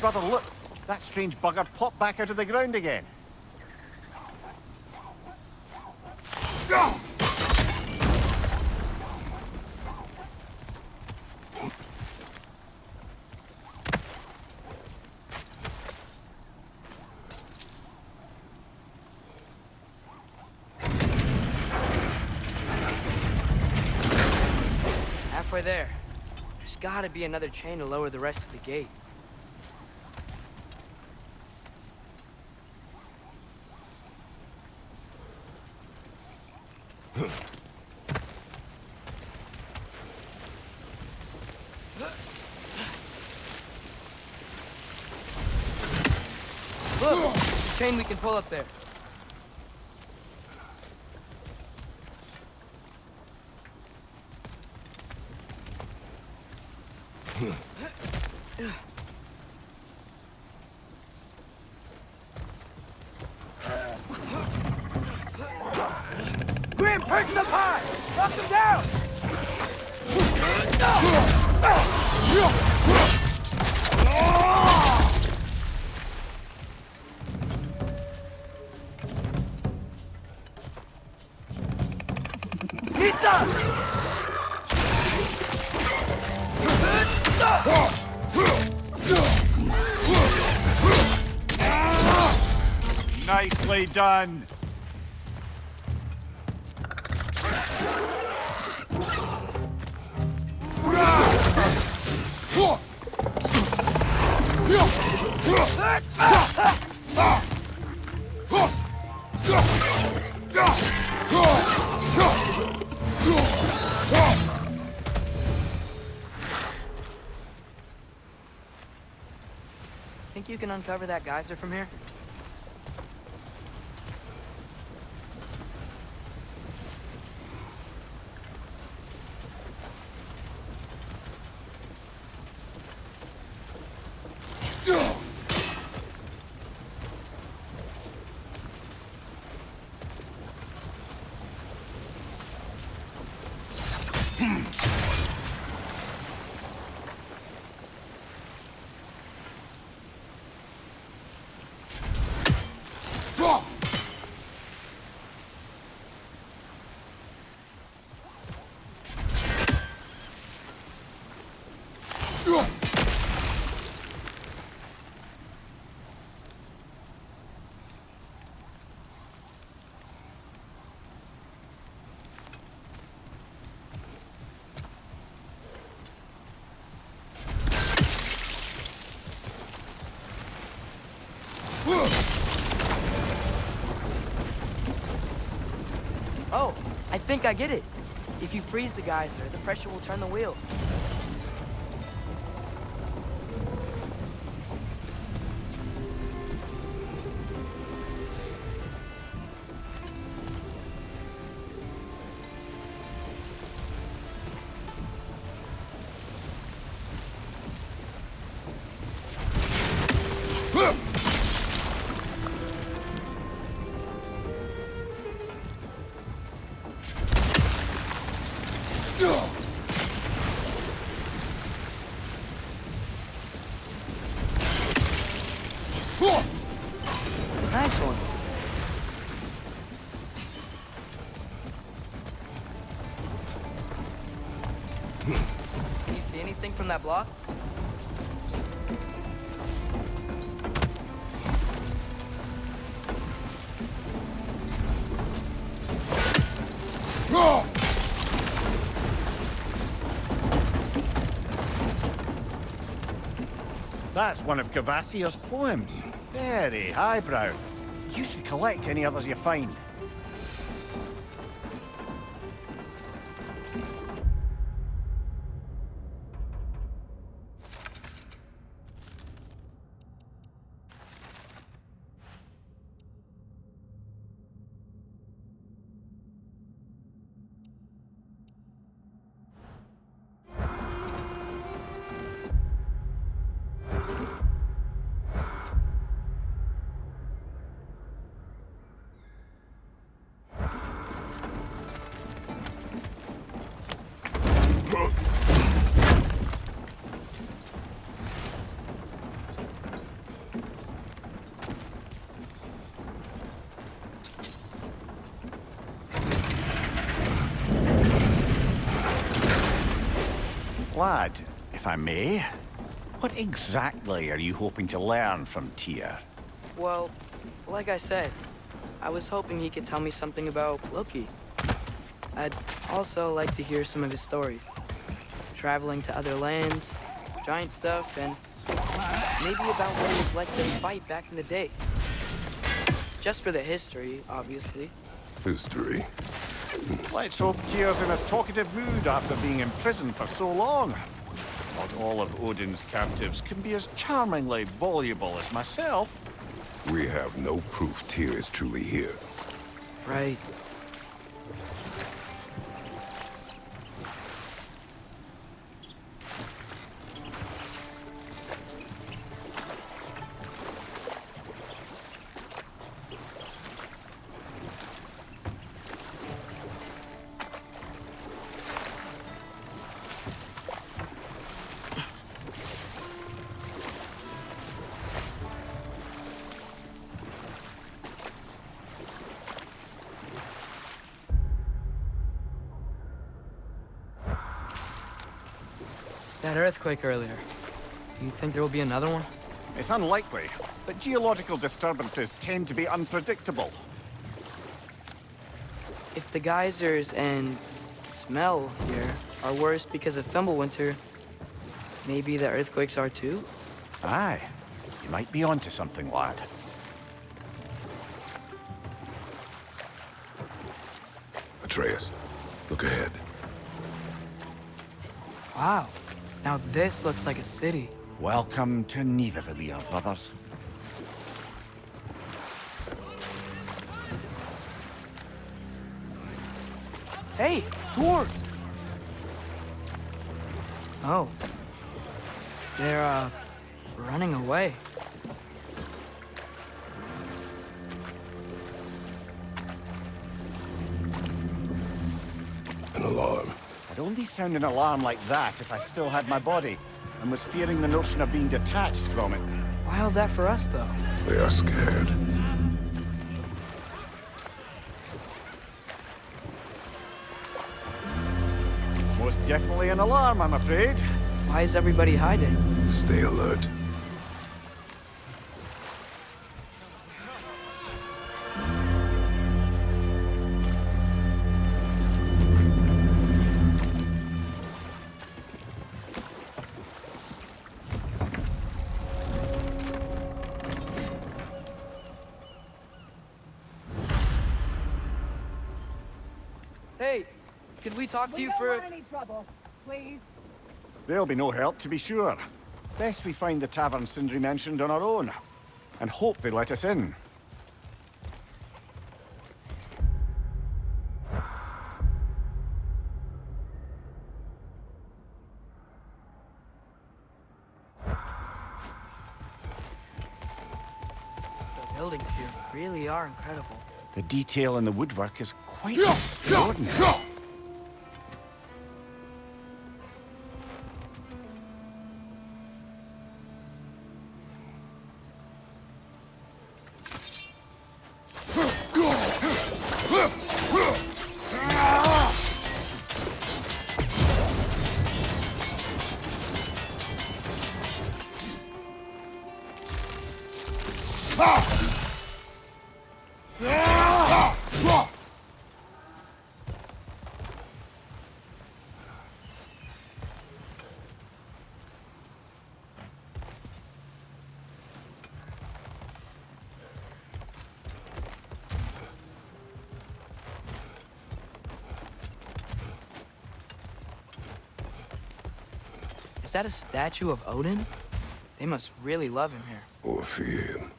brother, look! That strange bugger popped back out of the ground again. Halfway there. There's gotta be another chain to lower the rest of the gate. Look! There's a chain we can pull up there. Grim, perch up high! Knock him down! He's done! Nicely done! Think you can uncover that geyser from here? Oh, I think I get it. If you freeze the geyser, the pressure will turn the wheel. Nice one. Can you see anything from that block? That's one of Kvasir's poems. Very highbrow. You should collect any others you find. lad, if I may. What exactly are you hoping to learn from Tyr? Well, like I said, I was hoping he could tell me something about Loki. I'd also like to hear some of his stories. Traveling to other lands, giant stuff, and maybe about what it was like to fight back in the day. Just for the history, obviously. History. Let's hope Tyr's in a talkative mood after being imprisoned for so long. Not all of Odin's captives can be as charmingly voluble as myself. We have no proof Tyr is truly here. Right. That earthquake earlier. Do you think there will be another one? It's unlikely, but geological disturbances tend to be unpredictable. If the geysers and smell here are worse because of Fimbulwinter, maybe the earthquakes are too? Aye, you might be onto something, lad. Atreus, look ahead. Wow. Now this looks like a city. Welcome to Nidavellir, brothers. Hey, dwarves! Oh. They're, running away. An alarm. I'd only sound an alarm like that if I still had my body, and was fearing the notion of being detached from it. Why all that for us, though? They are scared. Most definitely an alarm, I'm afraid. Why is everybody hiding? Stay alert. Hey, could we talk to you for... We don't want any trouble, please. There'll be no help, to be sure. Best we find the tavern Sindri mentioned on our own, and hope they let us in. The buildings here really are incredible. The detail in the woodwork is quite extraordinary. Is that a statue of Odin? They must really love him here. Or fear him.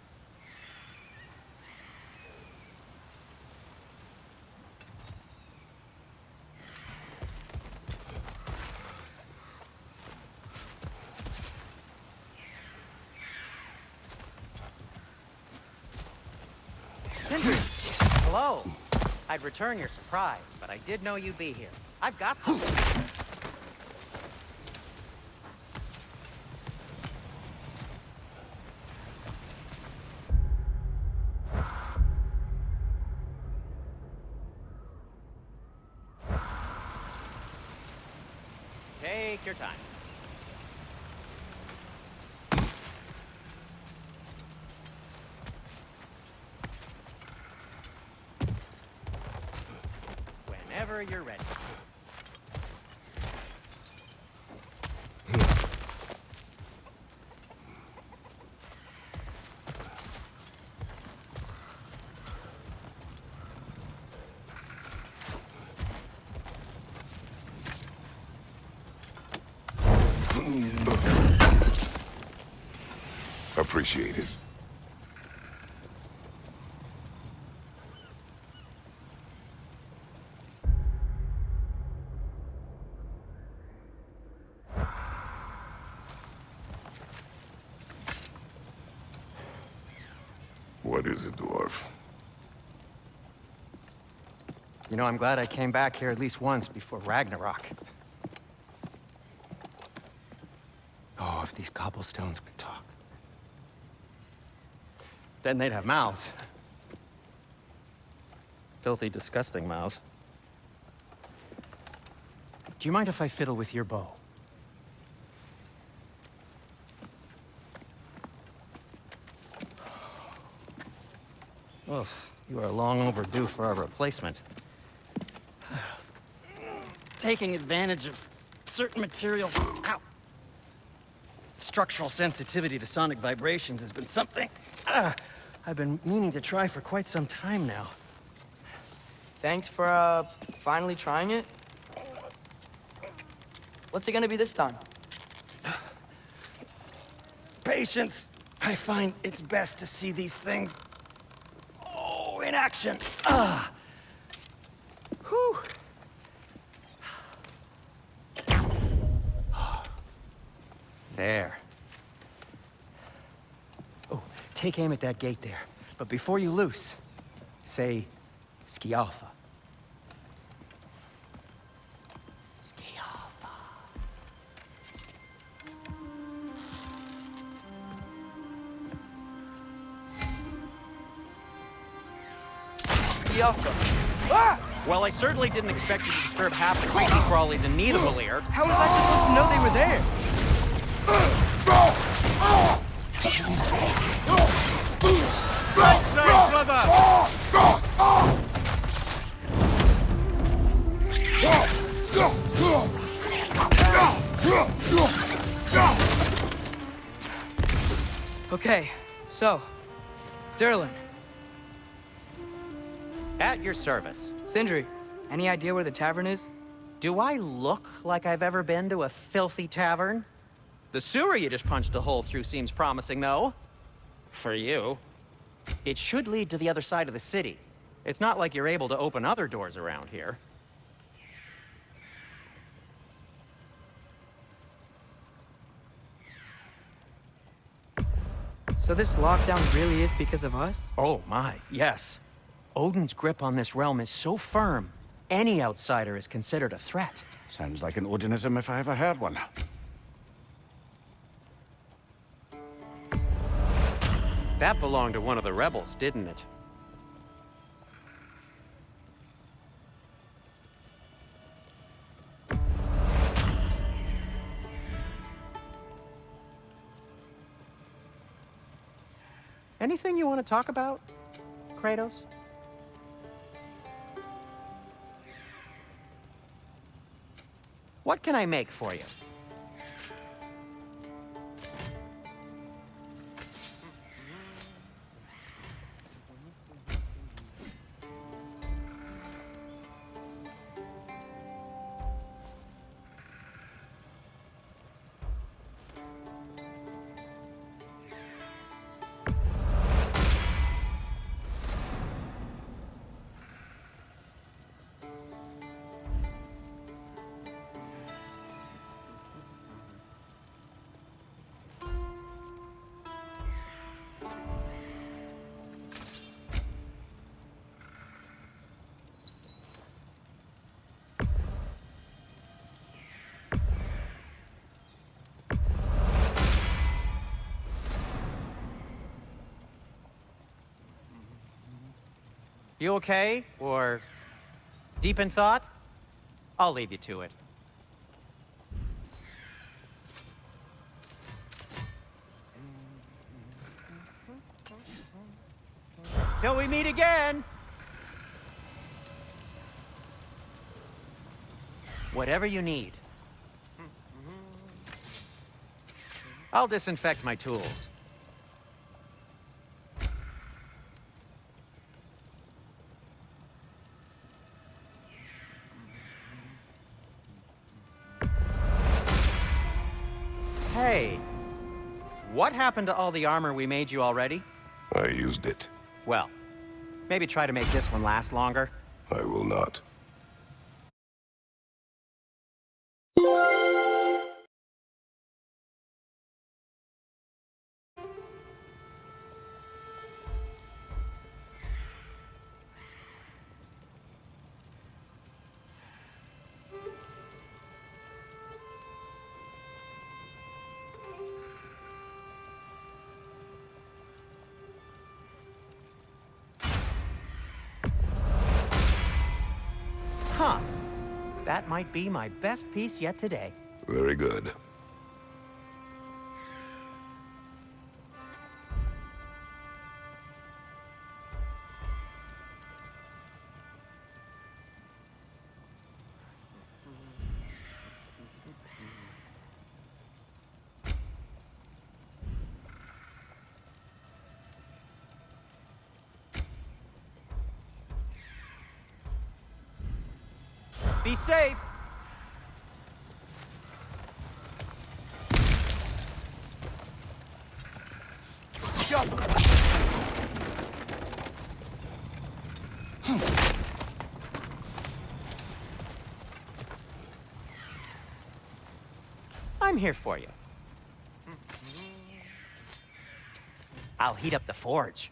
Sindri! Hello. I'd return your surprise, but I did know you'd be here. I've got something. Take your time. whenever you're ready. Appreciate it. What is it, dwarf? You know, I'm glad I came back here at least once before Ragnarok. Oh, if these cobblestones could talk. Then they'd have mouths. Filthy, disgusting mouths. Do you mind if I fiddle with your bow? Oh, you are long overdue for a replacement. Taking advantage of certain materials. Ow! Structural sensitivity to sonic vibrations has been something I've been meaning to try for quite some time now. Thanks for, finally trying it. What's it gonna be this time? Patience. I find it's best to see these things, in action. Whew. There. Oh, take aim at that gate there. But before you loose, say, Skialfa. Skialfa. Skialfa. Ah! Well, I certainly didn't expect you to disturb half the creepy crawlies in Nidavellir. How was I supposed to know they were there? Right side, brother! Okay, so, Durlin, At your service. Sindri, any idea where the tavern is? Do I look like I've ever been to a filthy tavern? The sewer you just punched a hole through seems promising, though. For you. It should lead to the other side of the city. It's not like you're able to open other doors around here. So this lockdown really is because of us? Oh my, yes. Odin's grip on this realm is so firm, any outsider is considered a threat. Sounds like an Odinism if I ever heard one. That belonged to one of the rebels, didn't it? Anything you want to talk about, Kratos? What can I make for you? You okay? Or deep in thought? I'll leave you to it. Till we meet again! Whatever you need. I'll disinfect my tools. Hey, what happened to all the armor we made you already? I used it. Well, maybe try to make this one last longer. I will not. Huh. That might be my best piece yet today. Very good. Be safe! I'm here for you. I'll heat up the forge.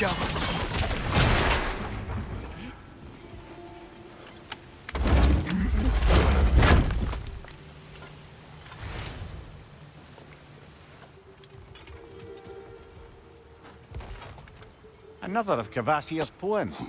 Go. Another of Kvasir's poems.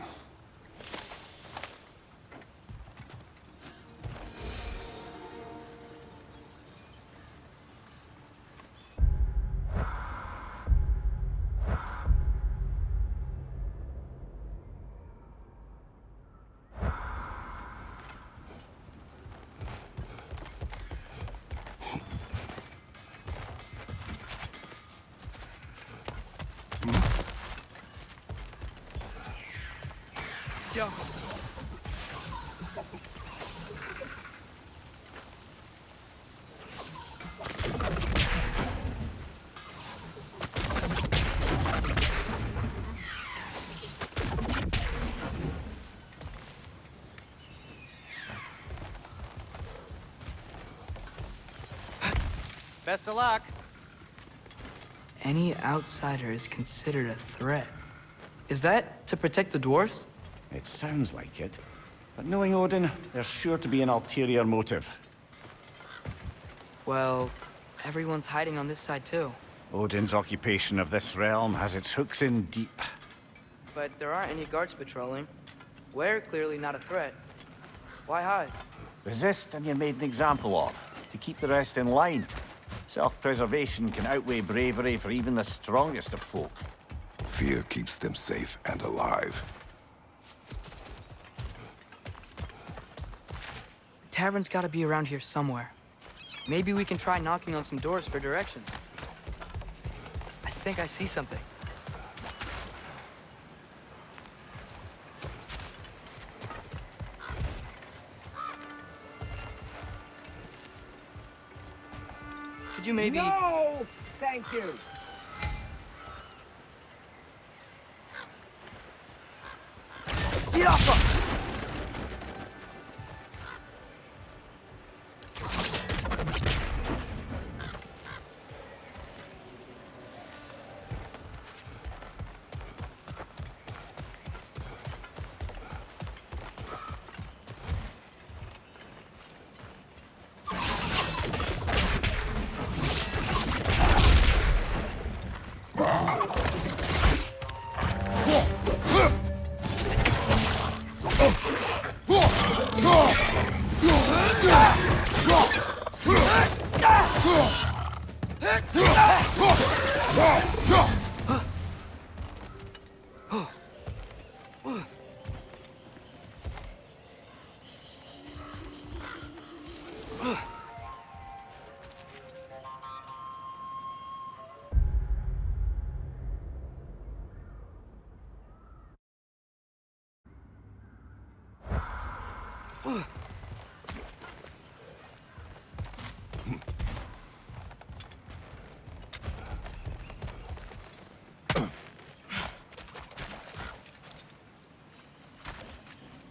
Go. Best of luck. Any outsider is considered a threat. Is that to protect the dwarves? It sounds like it. But knowing Odin, there's sure to be an ulterior motive. Well, everyone's hiding on this side too. Odin's occupation of this realm has its hooks in deep. But there aren't any guards patrolling. We're clearly not a threat. Why hide? Resist and you're made an example of, to keep the rest in line. Self-preservation can outweigh bravery for even the strongest of folk. Fear keeps them safe and alive. The tavern's gotta be around here somewhere. Maybe we can try knocking on some doors for directions. I think I see something. Could you maybe... No! Thank you. Get off us!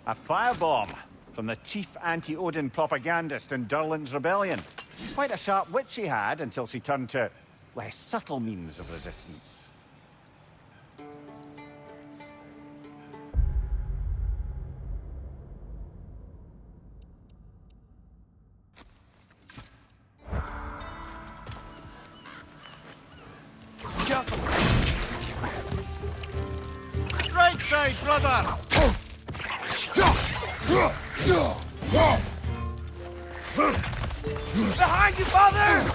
A firebomb from the chief anti-Odin propagandist in Durlin's rebellion. Quite a sharp wit she had until she turned to less subtle means of resistance. Right side, brother! Behind you, father!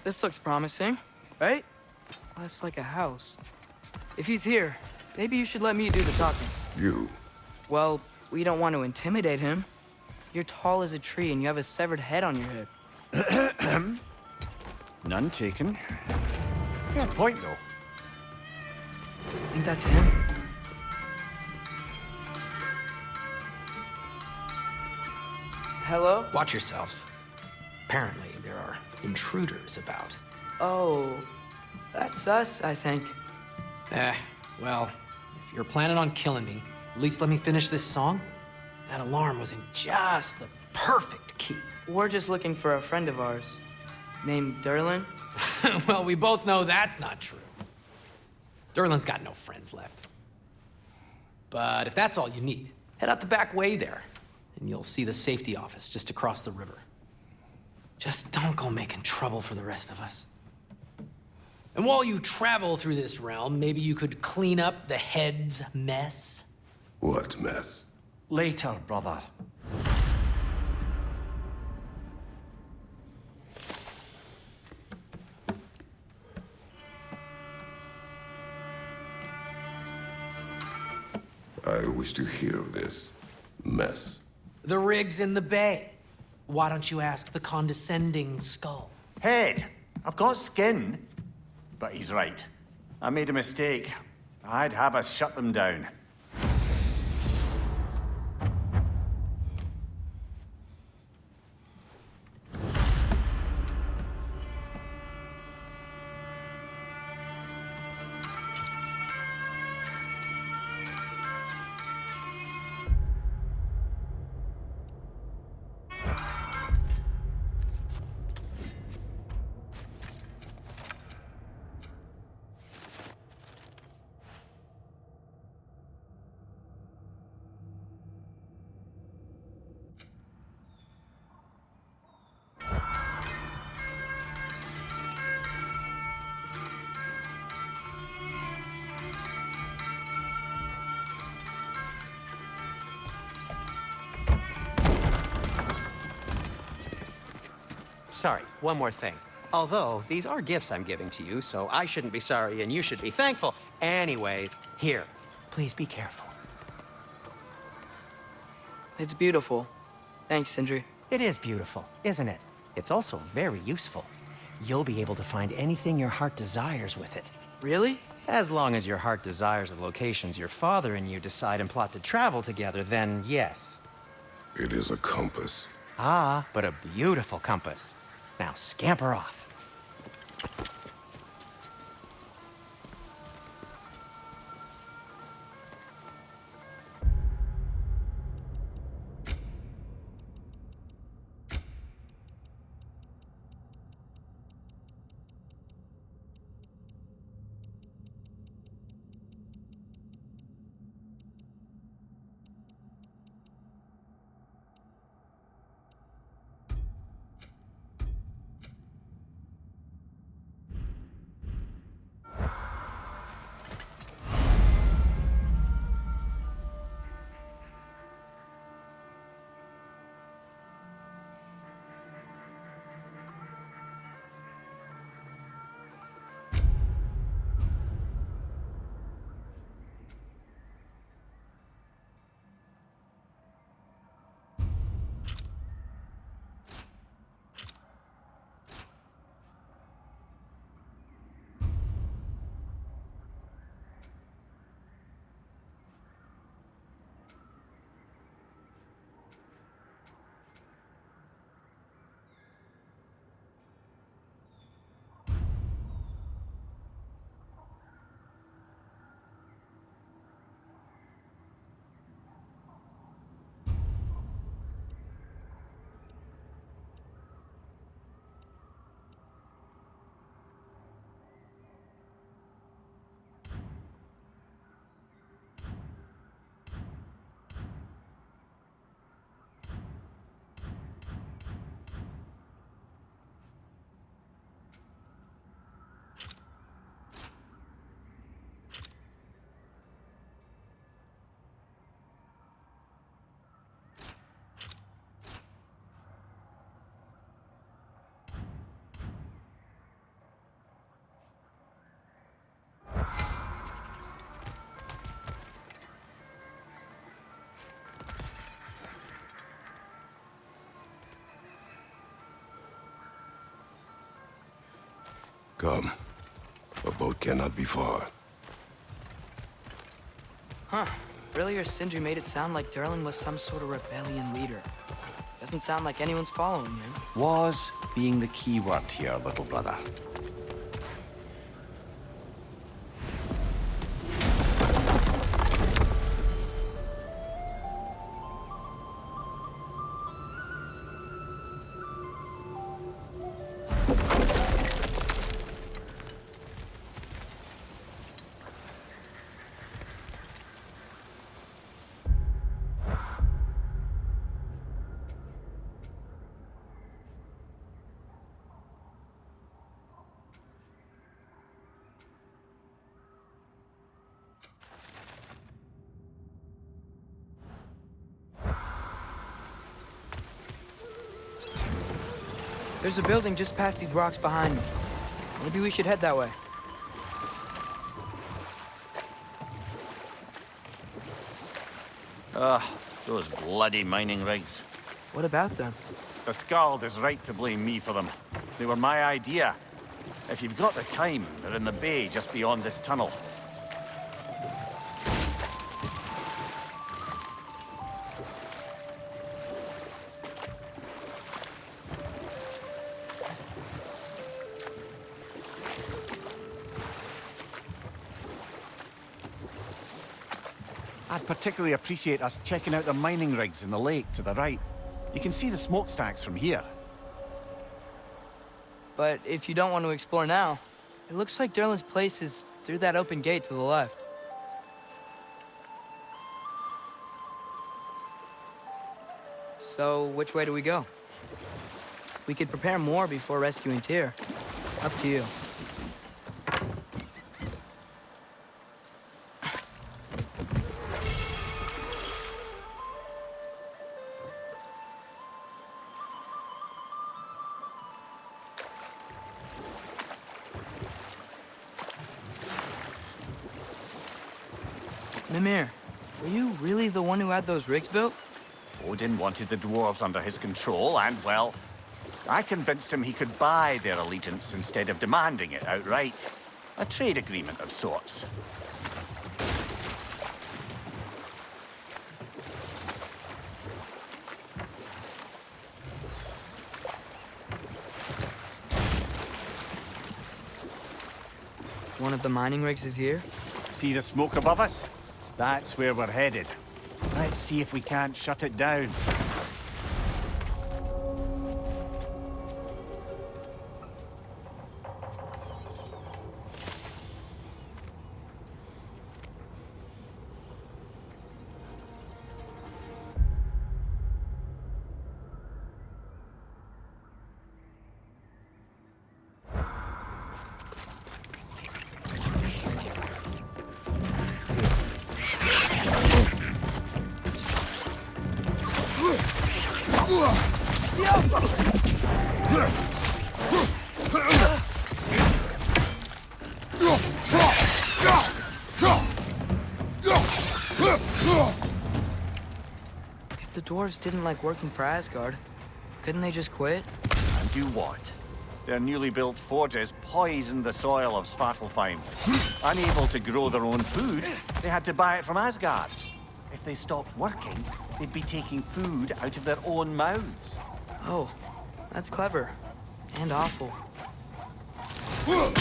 This looks promising, right? That's like a house. If he's here, maybe you should let me do the talking. You? Well, we don't want to intimidate him. You're tall as a tree and you have a severed head on your head. None taken. Fair point, though. Think that's him? Hello? Watch yourselves. Apparently, there are intruders about. Oh, That's us, I think. Well, if you're planning on killing me, at least let me finish this song. That alarm was in just the perfect key. We're just looking for a friend of ours, named Durlin. Well, we both know that's not true. Durlin's got no friends left. But if that's all you need, head out the back way there, and you'll see the safety office just across the river. Just don't go making trouble for the rest of us. And while you travel through this realm, maybe you could clean up the head's mess? What mess? Later, brother. I wish to hear of this mess. The rig's in the bay. Why don't you ask the condescending skull? Head, I've got skin. But he's right. I made a mistake. I'd have us shut them down. Sorry, one more thing. Although, these are gifts I'm giving to you, so I shouldn't be sorry and you should be thankful. Anyways, here, please be careful. It's beautiful. Thanks, Sindri. It is beautiful, isn't it? It's also very useful. You'll be able to find anything your heart desires with it. Really? As long as your heart desires the locations your father and you decide and plot to travel together, then yes. It is a compass. Ah, but a beautiful compass. Now scamper off. Come. A boat cannot be far. Huh. Earlier, Sindri made it sound like Durlin was some sort of rebellion leader. Doesn't sound like anyone's following him. Was being the key word here, little brother. There's a building just past these rocks behind me. Maybe we should head that way. Those bloody mining rigs. What about them? The Skald is right to blame me for them. They were my idea. If you've got the time, they're in the bay just beyond this tunnel. I'd particularly appreciate us checking out the mining rigs in the lake to the right. You can see the smokestacks from here. But if you don't want to explore now, it looks like Durlin's place is through that open gate to the left. So, which way do we go? We could prepare more before rescuing Tyr. Up to you. Mimir, were you really the one who had those rigs built? Odin wanted the dwarves under his control, and, well, I convinced him he could buy their allegiance instead of demanding it outright. A trade agreement of sorts. One of the mining rigs is here? See the smoke above us? That's where we're headed. Let's see if we can't shut it down. If the dwarves didn't like working for Asgard, couldn't they just quit? And do what? Their newly built forges poisoned the soil of Svartalfheim. Unable to grow their own food, they had to buy it from Asgard. If they stopped working, they'd be taking food out of their own mouths. Oh, that's clever. And awful. Whoa,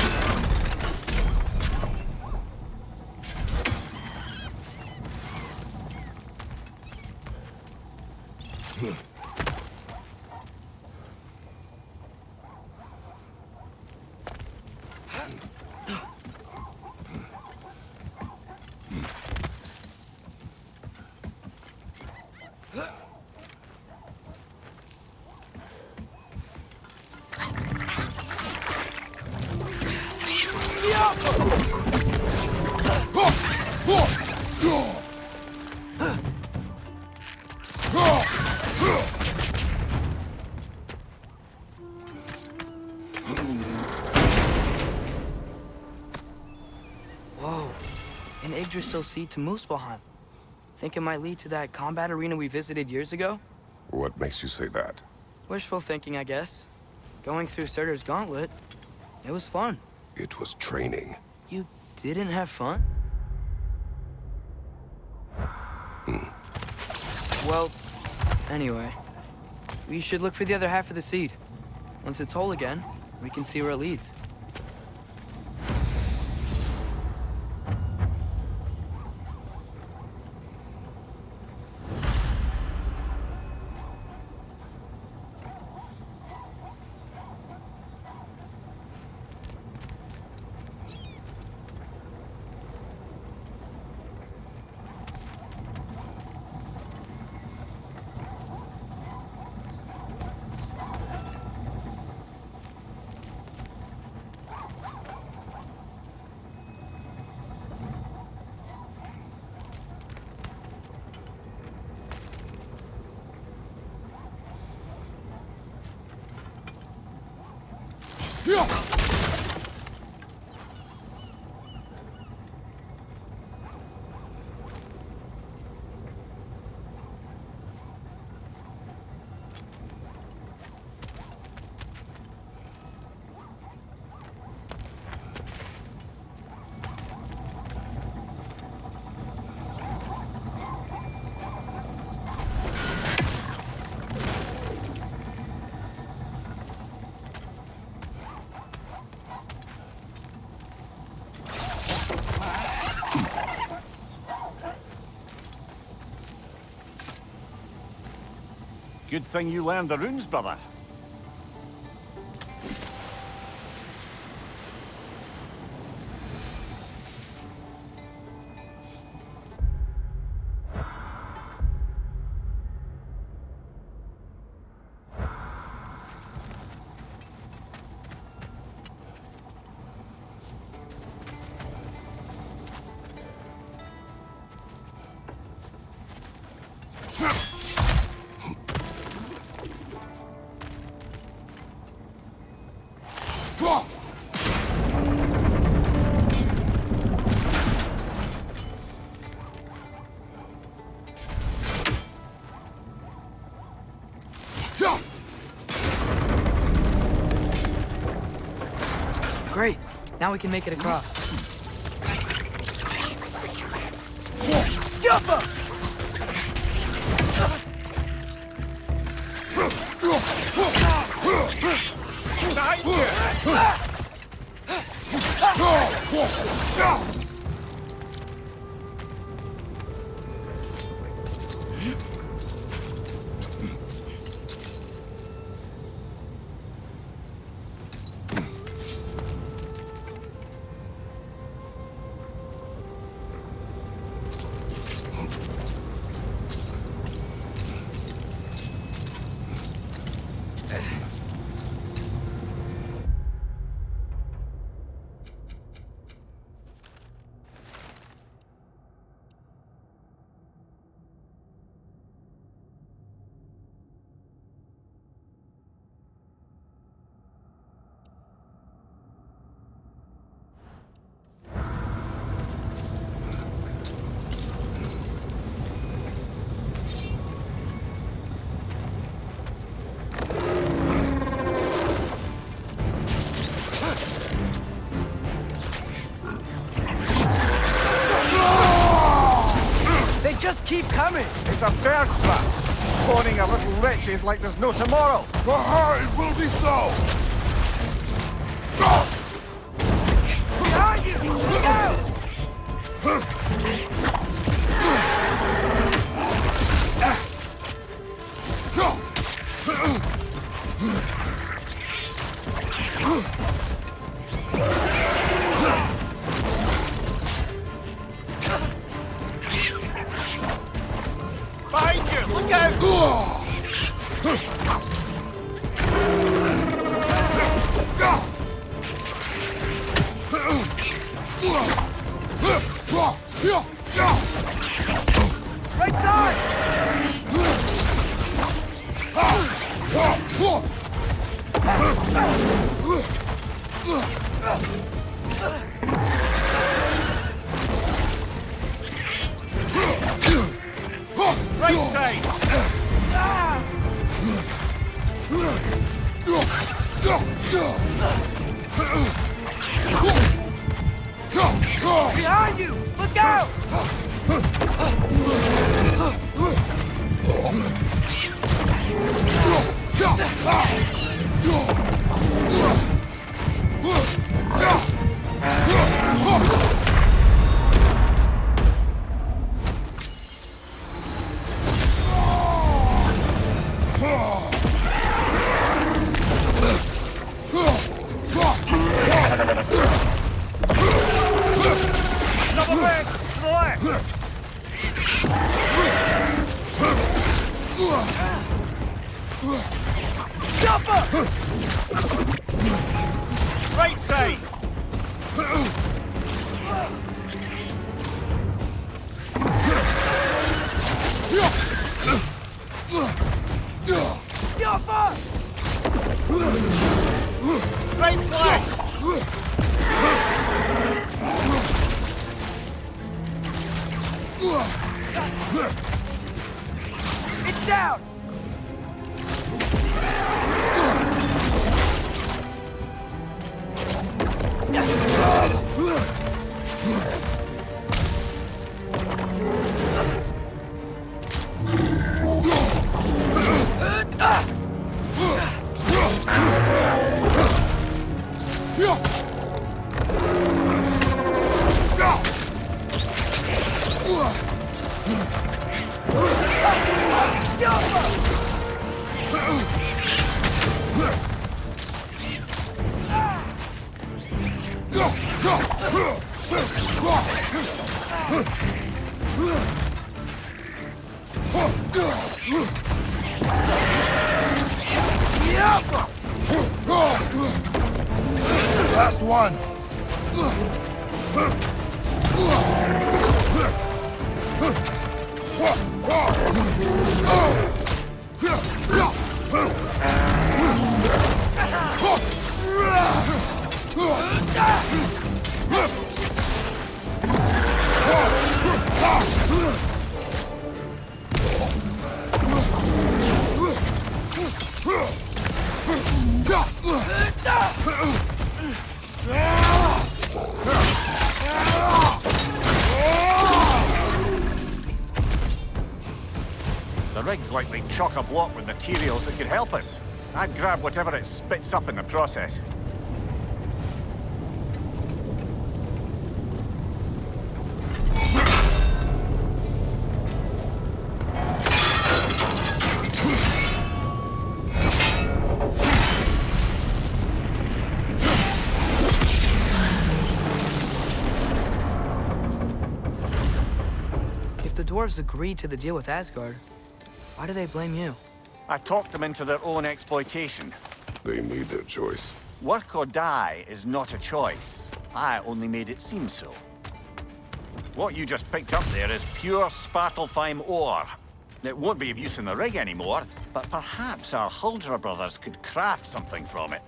an Yggdrasil seed to Muspelheim. Think it might lead to that combat arena we visited years ago? What makes you say that? Wishful thinking, I guess. Going through Surtur's gauntlet, it was fun. It was training. You didn't have fun? Well, anyway, we should look for the other half of the seed. Once it's whole again, we can see where it leads. Good thing you learned the runes, brother. Great. Now we can make it across. Just keep coming! It's a Bergsra! Spawning a little wretches like there's no tomorrow! It will be so! Behind you! Behind you! Look out! Right side! Right flank! It's down! Last one. The rig's likely chock-a-block with materials that could help us. I'd grab whatever it spits up in the process. If the dwarves agreed to the deal with Asgard, why do they blame you? I talked them into their own exploitation. They made their choice. Work or die is not a choice. I only made it seem so. What you just picked up there is pure Svartalfheim ore. It won't be of use in the rig anymore, but perhaps our Huldra brothers could craft something from it.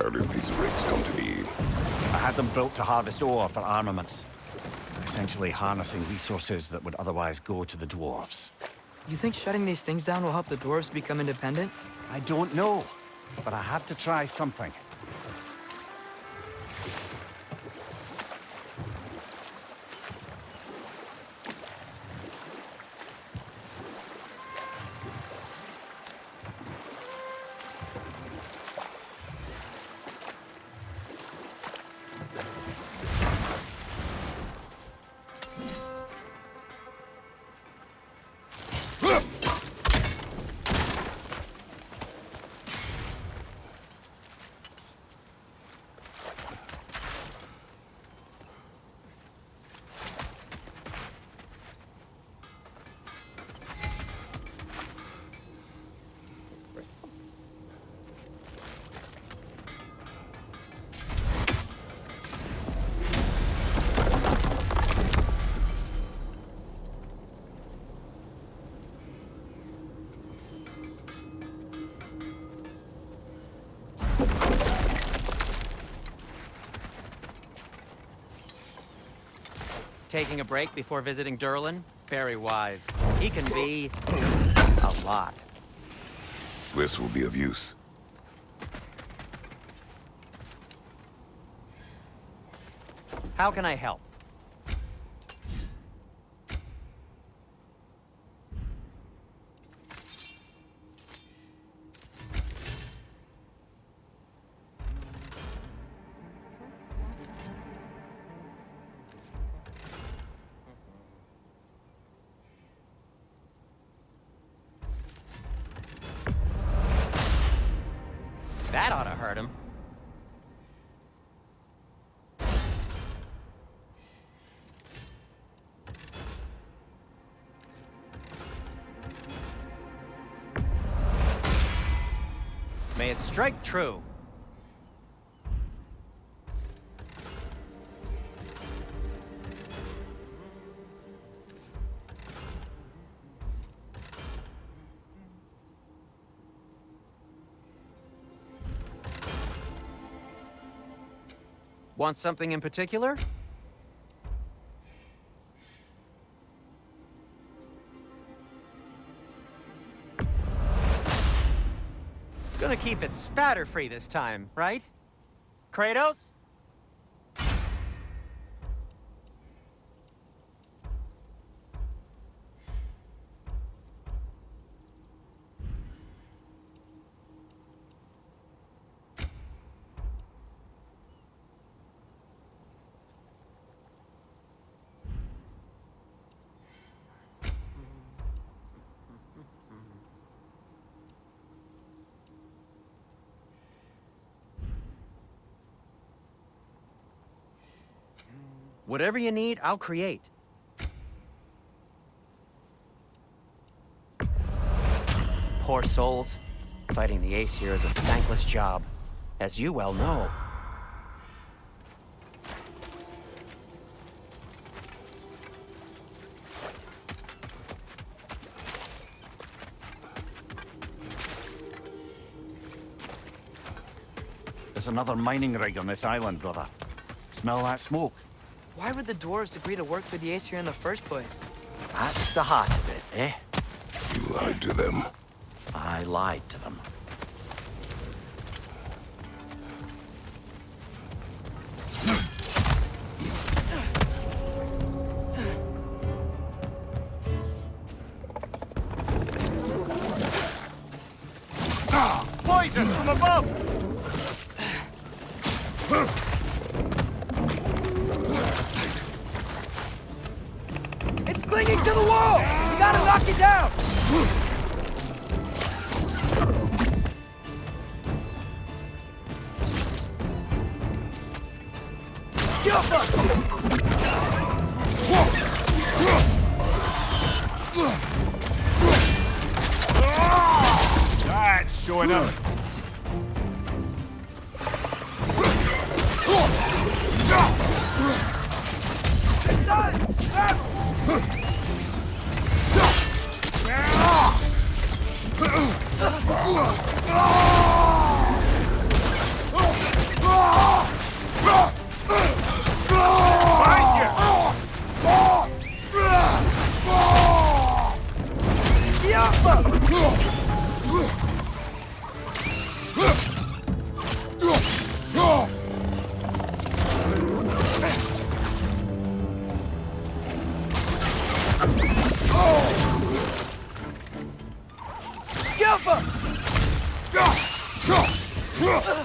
How did these rigs come to be? I had them built to harvest ore for armaments. Essentially harnessing resources that would otherwise go to the dwarves. You think shutting these things down will help the dwarves become independent? I don't know, but I have to try something. Taking a break before visiting Durlin? Very wise. He can be... a lot. This will be of use. How can I help? That ought to hurt him. May it strike true. Want something in particular? Gonna keep it spatter-free this time, right? Kratos? Whatever you need, I'll create. Poor souls. Fighting the Aesir is a thankless job, as you well know. There's another mining rig on this island, brother. Smell that smoke? Why would the dwarves agree to work for the Aesir in the first place? That's the heart of it, eh? You lied to them. I lied to them. Poison from above! It's clinging to the wall! We gotta knock it down! Jump up! That's showing up. It's done! Brother,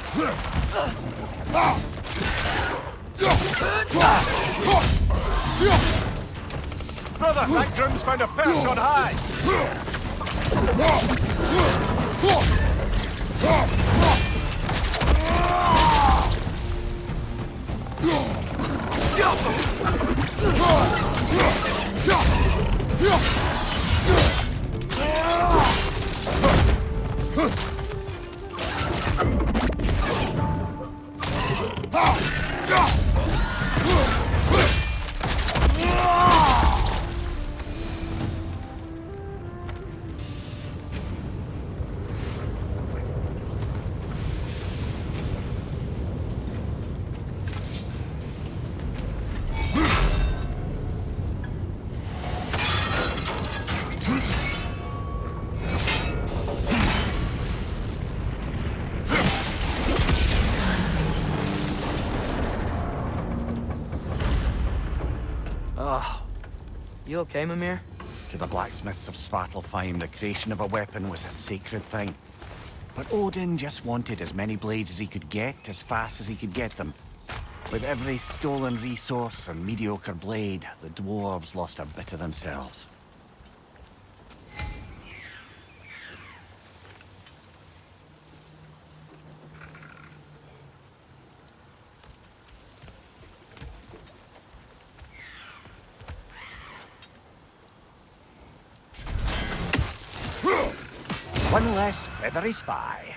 that groom's found a perch on high! You okay, Mimir? To the blacksmiths of Svartalfheim, the creation of a weapon was a sacred thing. But Odin just wanted as many blades as he could get, as fast as he could get them. With every stolen resource and mediocre blade, the dwarves lost a bit of themselves. One less feathery spy.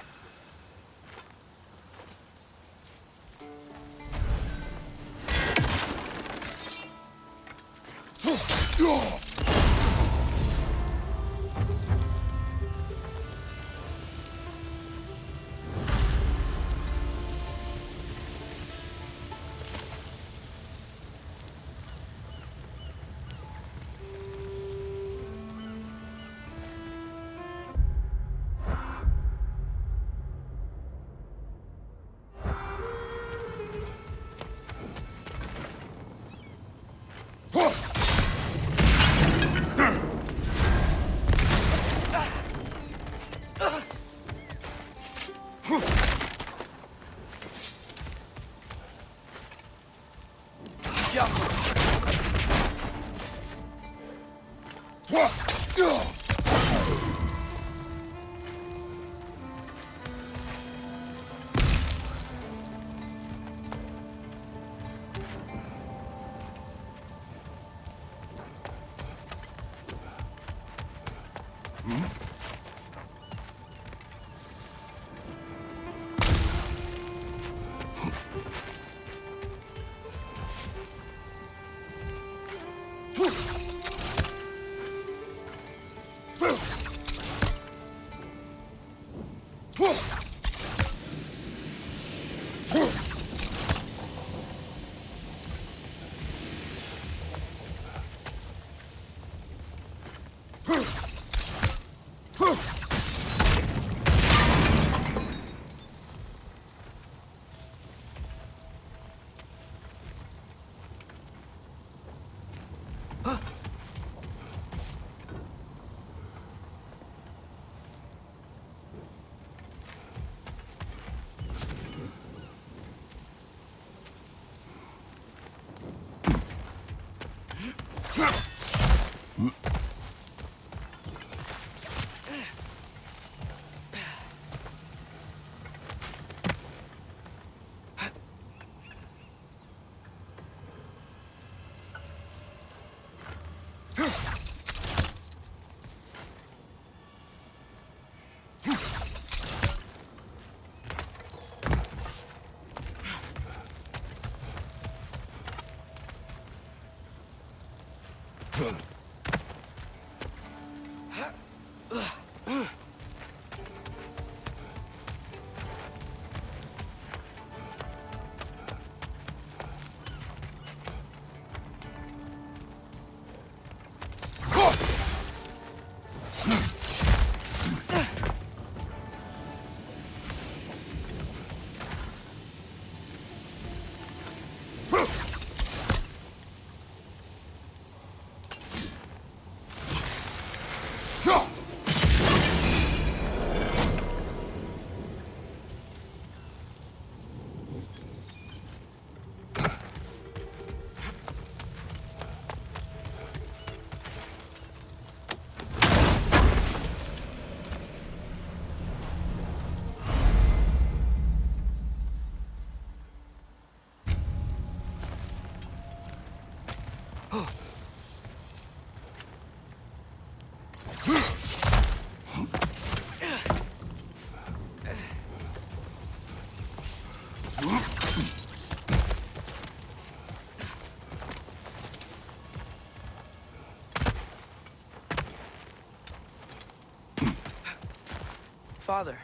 Father,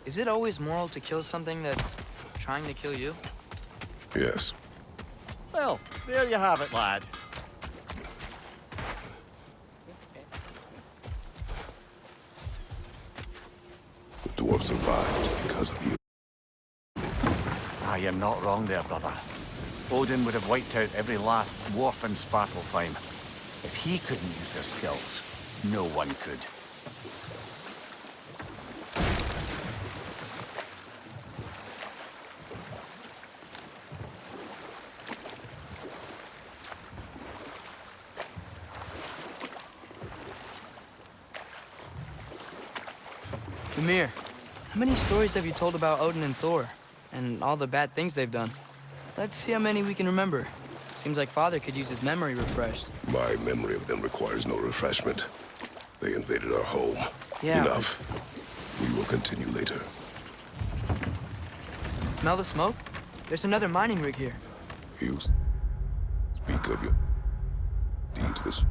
is it always moral to kill something that's trying to kill you? Yes. Well, there you have it, lad. The dwarves survived because of you. I am not wrong there, brother. Odin would have wiped out every last dwarf in Svartalfheim. If he couldn't use their skills, no one could. Ymir, how many stories have you told about Odin and Thor? And all the bad things they've done? Let's see how many we can remember. Seems like Father could use his memory refreshed. My memory of them requires no refreshment. They invaded our home. Yeah. Enough. We will continue later. Smell the smoke? There's another mining rig here. You speak of your deeds with